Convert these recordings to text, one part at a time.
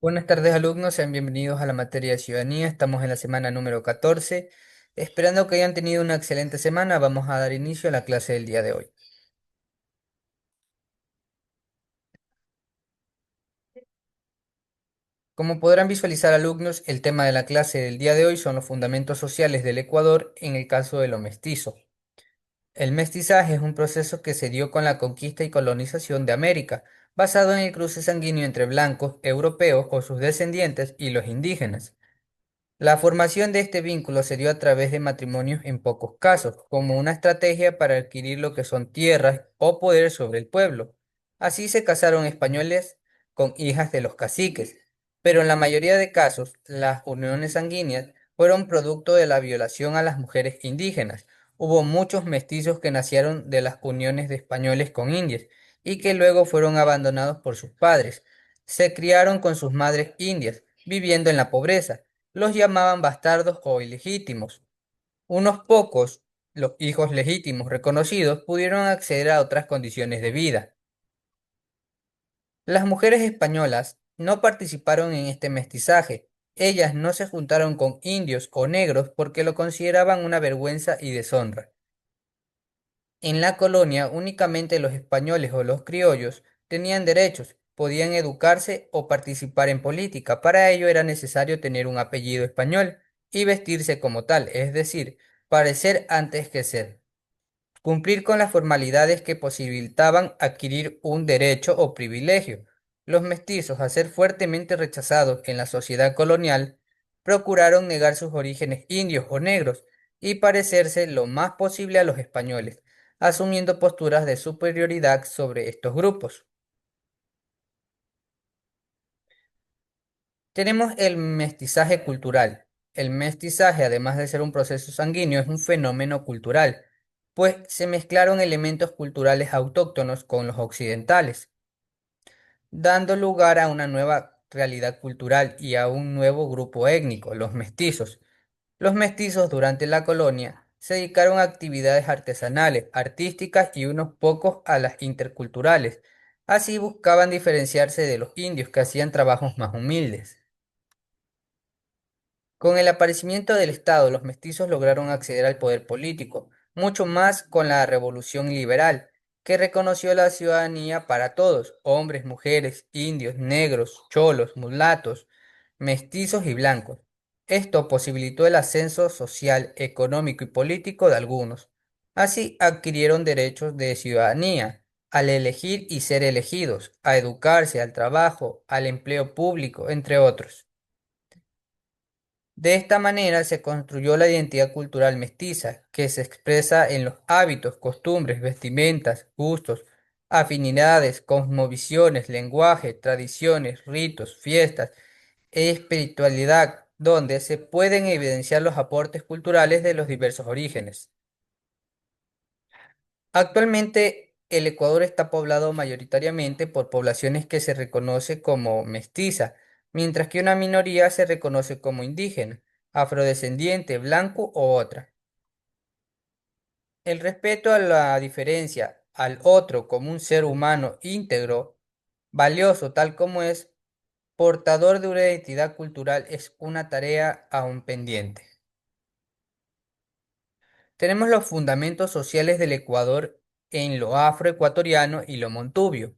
Buenas tardes, alumnos, sean bienvenidos a la materia de ciudadanía. Estamos en la semana número 14. Esperando que hayan tenido una excelente semana, vamos a dar inicio a la clase del día de hoy. Como podrán visualizar, alumnos, el tema de la clase del día de hoy son los fundamentos sociales del Ecuador en el caso de lo mestizo. El mestizaje es un proceso que se dio con la conquista y colonización de América, basado en el cruce sanguíneo entre blancos, europeos o sus descendientes y los indígenas. La formación de este vínculo se dio a través de matrimonios en pocos casos, como una estrategia para adquirir lo que son tierras o poder sobre el pueblo. Así se casaron españoles con hijas de los caciques, pero en la mayoría de casos las uniones sanguíneas fueron producto de la violación a las mujeres indígenas. Hubo muchos mestizos que nacieron de las uniones de españoles con indios y que luego fueron abandonados por sus padres. Se criaron con sus madres indias, viviendo en la pobreza. Los llamaban bastardos o ilegítimos. Unos pocos, los hijos legítimos reconocidos, pudieron acceder a otras condiciones de vida. Las mujeres españolas no participaron en este mestizaje. Ellas no se juntaron con indios o negros porque lo consideraban una vergüenza y deshonra. En la colonia únicamente los españoles o los criollos tenían derechos, podían educarse o participar en política. Para ello era necesario tener un apellido español y vestirse como tal, es decir, parecer antes que ser. Cumplir con las formalidades que posibilitaban adquirir un derecho o privilegio. Los mestizos, a ser fuertemente rechazados en la sociedad colonial, procuraron negar sus orígenes indios o negros y parecerse lo más posible a los españoles, asumiendo posturas de superioridad sobre estos grupos. Tenemos el mestizaje cultural. El mestizaje, además de ser un proceso sanguíneo, es un fenómeno cultural, pues se mezclaron elementos culturales autóctonos con los occidentales, dando lugar a una nueva realidad cultural y a un nuevo grupo étnico, los mestizos. Los mestizos durante la colonia se dedicaron a actividades artesanales, artísticas y unos pocos a las interculturales. Así buscaban diferenciarse de los indios que hacían trabajos más humildes. Con el aparecimiento del Estado, los mestizos lograron acceder al poder político, mucho más con la Revolución Liberal, que reconoció la ciudadanía para todos, hombres, mujeres, indios, negros, cholos, mulatos, mestizos y blancos. Esto posibilitó el ascenso social, económico y político de algunos. Así adquirieron derechos de ciudadanía, al elegir y ser elegidos, a educarse, al trabajo, al empleo público, entre otros. De esta manera se construyó la identidad cultural mestiza, que se expresa en los hábitos, costumbres, vestimentas, gustos, afinidades, cosmovisiones, lenguaje, tradiciones, ritos, fiestas e espiritualidad, donde se pueden evidenciar los aportes culturales de los diversos orígenes. Actualmente, el Ecuador está poblado mayoritariamente por poblaciones que se reconoce como mestiza, mientras que una minoría se reconoce como indígena, afrodescendiente, blanco o otra. El respeto a la diferencia, al otro como un ser humano íntegro, valioso tal como es, portador de una identidad cultural es una tarea aún pendiente. Tenemos los fundamentos sociales del Ecuador en lo afroecuatoriano y lo montubio.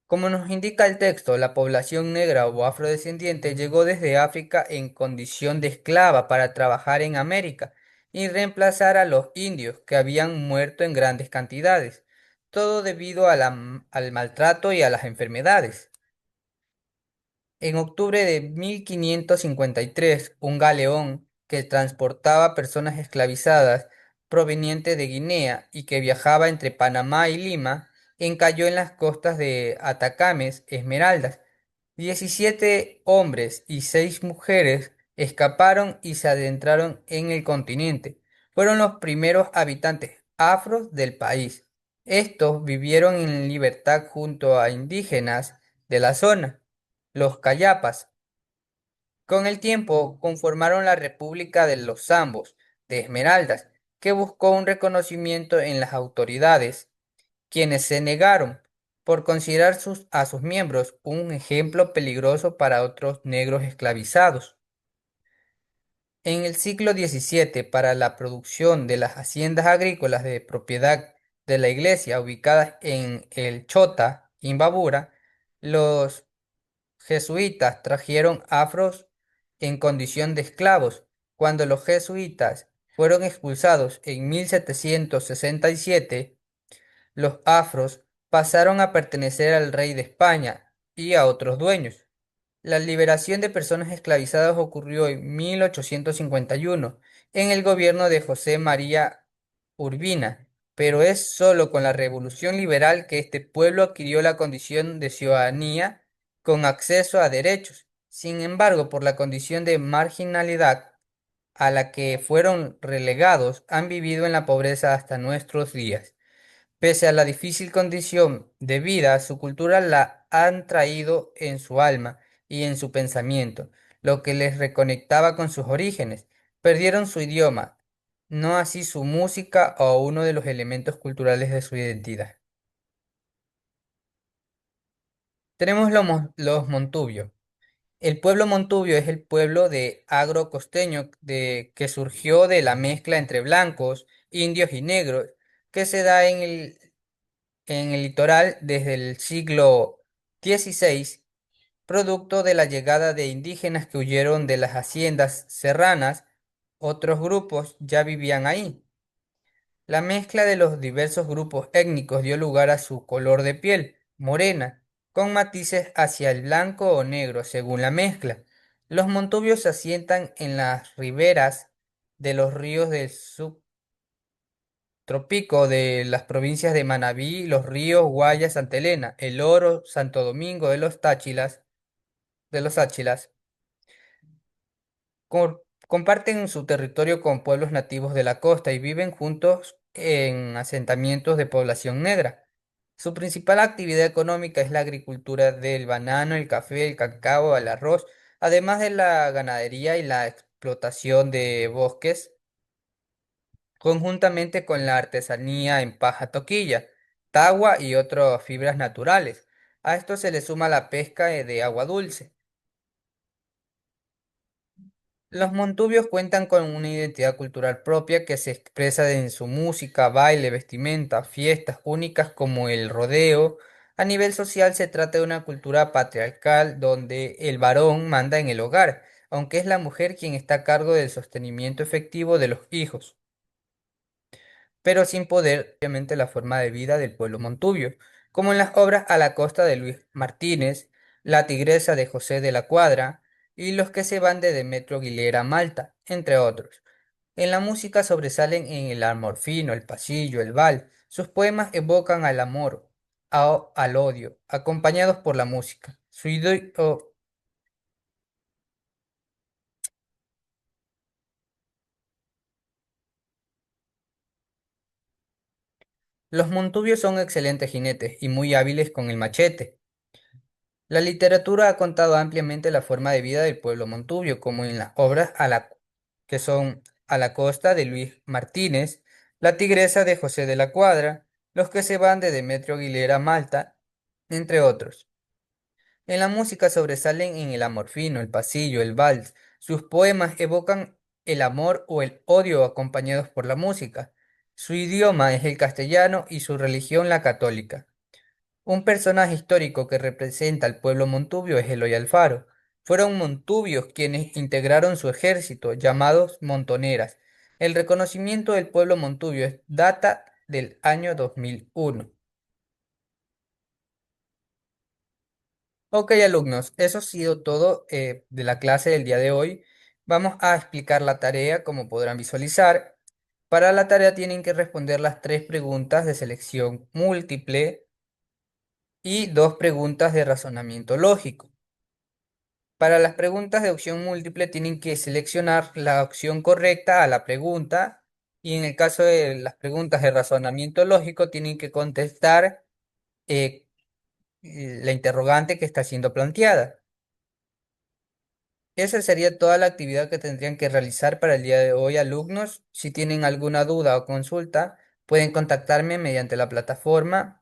Como nos indica el texto, la población negra o afrodescendiente llegó desde África en condición de esclava para trabajar en América y reemplazar a los indios que habían muerto en grandes cantidades, todo debido a al maltrato y a las enfermedades. En octubre de 1553, un galeón que transportaba personas esclavizadas provenientes de Guinea y que viajaba entre Panamá y Lima, encalló en las costas de Atacames, Esmeraldas. 17 hombres y 6 mujeres escaparon y se adentraron en el continente. Fueron los primeros habitantes afros del país. Estos vivieron en libertad junto a indígenas de la zona, los Cayapas. Con el tiempo conformaron la República de los Zambos, de Esmeraldas, que buscó un reconocimiento en las autoridades, quienes se negaron. por considerar a sus miembros un ejemplo peligroso para otros negros esclavizados. En el siglo XVII, para la producción de las haciendas agrícolas de propiedad de la iglesia ubicadas en el Chota, Imbabura, los jesuitas trajeron afros en condición de esclavos. Cuando los jesuitas fueron expulsados en 1767, los afros pasaron a pertenecer al rey de España y a otros dueños. La liberación de personas esclavizadas ocurrió en 1851 en el gobierno de José María Urbina, pero es solo con la Revolución Liberal que este pueblo adquirió la condición de ciudadanía con acceso a derechos. Sin embargo, por la condición de marginalidad a la que fueron relegados, han vivido en la pobreza hasta nuestros días. Pese a la difícil condición de vida, su cultura la han traído en su alma y en su pensamiento, lo que les reconectaba con sus orígenes. Perdieron su idioma, no así su música o uno de los elementos culturales de su identidad. Tenemos los Montubio. El pueblo Montubio es el pueblo de agro costeño que surgió de la mezcla entre blancos, indios y negros que se da en el litoral desde el siglo XVI, producto de la llegada de indígenas que huyeron de las haciendas serranas. Otros grupos ya vivían ahí. La mezcla de los diversos grupos étnicos dio lugar a su color de piel, morena, con matices hacia el blanco o negro según la mezcla. Los montubios se asientan en las riberas de los ríos del subtrópico de las provincias de Manabí, Los Ríos, Guayas, Santa Elena, El Oro, Santo Domingo de los Áchilas. Comparten su territorio con pueblos nativos de la costa y viven juntos en asentamientos de población negra. Su principal actividad económica es la agricultura del banano, el café, el cacao, el arroz, además de la ganadería y la explotación de bosques, conjuntamente con la artesanía en paja toquilla, tagua y otras fibras naturales. A esto se le suma la pesca de agua dulce. Los montubios cuentan con una identidad cultural propia que se expresa en su música, baile, vestimenta, fiestas únicas como el rodeo. A nivel social se trata de una cultura patriarcal donde el varón manda en el hogar, aunque es la mujer quien está a cargo del sostenimiento efectivo de los hijos, pero sin poder, obviamente, la forma de vida del pueblo montubio, como en las obras A la costa de Luis Martínez, La tigresa de José de la Cuadra y Los que se van de Demetrio Aguilera Malta, entre otros. En la música sobresalen en el amor fino, el pasillo, el vals. Sus poemas evocan al amor, al odio, acompañados por la música. Los montubios son excelentes jinetes y muy hábiles con el machete. La literatura ha contado ampliamente la forma de vida del pueblo montubio, como en las obras que son A la costa de Luis Martínez, La tigresa de José de la Cuadra, Los que se van de Demetrio Aguilera Malta, entre otros. En la música sobresalen en el amor fino, el pasillo, el vals. Sus poemas evocan el amor o el odio acompañados por la música. Su idioma es el castellano y su religión la católica. Un personaje histórico que representa al pueblo montubio es Eloy Alfaro. Fueron montubios quienes integraron su ejército, llamados montoneras. El reconocimiento del pueblo montubio data del año 2001. Ok, alumnos, eso ha sido todo de la clase del día de hoy. Vamos a explicar la tarea, como podrán visualizar. Para la tarea tienen que responder las tres preguntas de selección múltiple y dos preguntas de razonamiento lógico. Para las preguntas de opción múltiple tienen que seleccionar la opción correcta a la pregunta y en el caso de las preguntas de razonamiento lógico tienen que contestar eh, la interrogante que está siendo planteada. Esa sería toda la actividad que tendrían que realizar para el día de hoy, alumnos. Si tienen alguna duda o consulta, pueden contactarme mediante la plataforma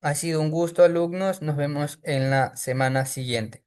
Ha sido un gusto, alumnos. Nos vemos en la semana siguiente.